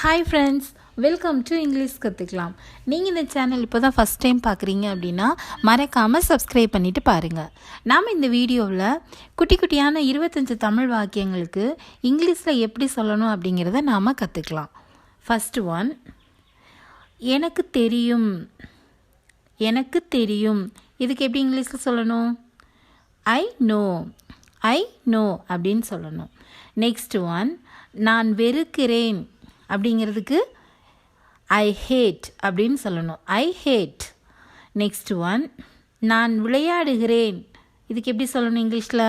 Hi friends, welcome to English கற்றுக்கலாம். நீங்கள் இந்த சேனல் இப்போ தான் ஃபஸ்ட் டைம் பார்க்குறீங்க அப்படின்னா மறக்காமல் சப்ஸ்கிரைப் பண்ணிவிட்டு பாருங்கள். நாம் இந்த வீடியோவில் குட்டி குட்டியான 25 தமிழ் வாக்கியங்களுக்கு இங்கிலீஷில் எப்படி சொல்லணும் அப்படிங்கிறத நாம் கற்றுக்கலாம். ஃபஸ்ட்டு ஒன், எனக்கு தெரியும். எனக்கு தெரியும், இதுக்கு எப்படி இங்கிலீஷில் சொல்லணும்? I know. ஐ நோ அப்படின்னு சொல்லணும். நெக்ஸ்ட் ஒன், நான் வெறுக்கிறேன் அப்படிங்கிறதுக்கு ஐ ஹேட் அப்படின்னு சொல்லணும். ஐ ஹேட். நெக்ஸ்ட் ஒன், நான் விளையாடுகிறேன், இதுக்கு எப்படி சொல்லணும் இங்கிலீஷில்?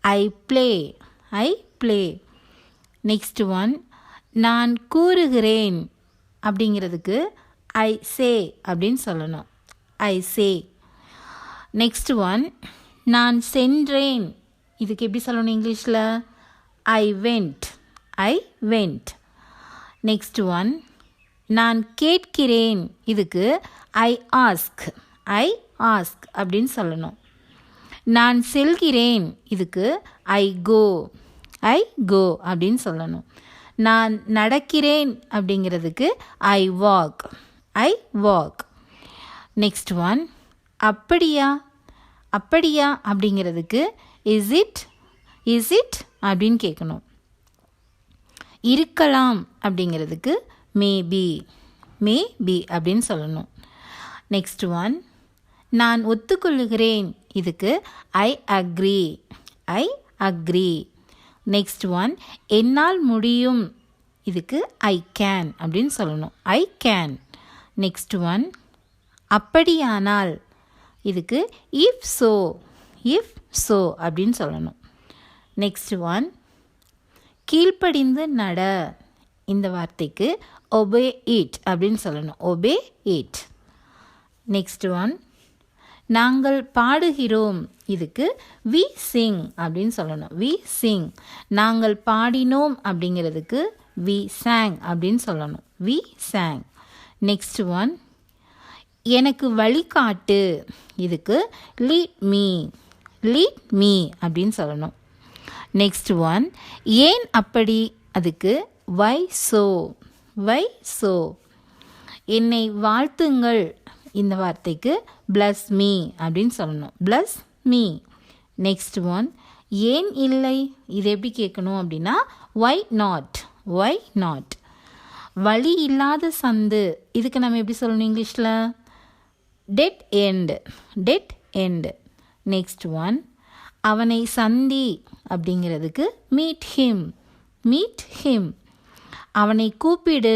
ஐ ப்ளே. ஐ ப்ளே. நெக்ஸ்ட் ஒன், நான் கூறுகிறேன் அப்படிங்கிறதுக்கு ஐ சே அப்படின்னு சொல்லணும். ஐ சே. நெக்ஸ்ட் ஒன், நான் சென்றேன், இதுக்கு எப்படி சொல்லணும் இங்கிலீஷில்? I went. I went. Next one, நான் கேட்கிறேன், இதுக்கு ஐ ஆஸ்க். ஐ ஆஸ்க் அப்படின்னு சொல்லணும். நான் செல்கிறேன், இதுக்கு ஐ கோ. ஐ கோ அப்படின்னு சொல்லணும். நான் நடக்கிறேன் அப்படிங்கிறதுக்கு I walk. I walk. Next one, அப்படியா. அப்படியா அப்படிங்கிறதுக்கு இஸ் இட். இஸ் இட் அப்படின்னு கேட்கணும். இருக்கலாம் அப்படிங்கிறதுக்கு மேபி. மேபி அப்படின்னு சொல்லணும். நெக்ஸ்ட் ஒன், நான் ஒத்துக்கொள்ளுகிறேன், இதுக்கு I agree. I agree. Next one, என்னால் முடியும், இதுக்கு ஐ கேன் அப்படின்னு சொல்லணும். I can. நெக்ஸ்ட் ஒன், அப்படியானால், இதுக்கு இஃப் ஸோ. இஃப் ஸோ அப்படின்னு சொல்லணும். நெக்ஸ்ட் ஒன், கீழ்ப்படிந்து நட, இந்த வார்த்தைக்கு ஒபே இட் அப்படின்னு சொல்லணும். Obey it. நெக்ஸ்ட் ஒன், நாங்கள் பாடுகிறோம், இதுக்கு வி சிங் அப்படின்னு சொல்லணும். வி சிங். நாங்கள் பாடினோம் அப்படிங்கிறதுக்கு வி சாங் அப்படின்னு சொல்லணும். We song. நெக்ஸ்ட் ஒன், எனக்கு வழிகாட்டு, இதுக்கு லீட் மீ. லீட் மீ அப்படின்னு சொல்லணும். நெக்ஸ்ட் ஒன், ஏன் அப்படி, அதுக்கு வை சோ. வை சோ. என்னை வாழ்த்துங்கள், இந்த வார்த்தைக்கு bless me அப்படின்னு சொல்லணும். bless me. நெக்ஸ்ட் ஒன், ஏன் இல்லை, இது எப்படி கேட்கணும் அப்படின்னா why not. why not. வழி இல்லாத சந்து, இதுக்கு நம்ம எப்படி சொல்லணும் இங்கிலீஷில்? dead end. dead end. Next one, அவனை சந்தி அப்படிங்கிறதுக்கு மீட் ஹிம். Meet him. அவனை கூப்பிடு,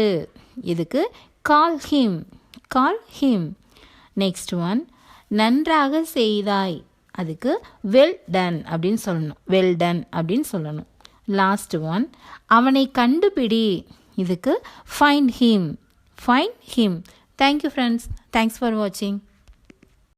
இதுக்கு call him. Call him. Next one, நன்றாக செய்தாய், அதுக்கு வெல் டன் அப்படின்னு சொல்லணும். வெல் டன் அப்படின்னு சொல்லணும். லாஸ்ட் ஒன், அவனை கண்டுபிடி, இதுக்கு find him. Find him. Thank you friends. Thanks for வாட்சிங்.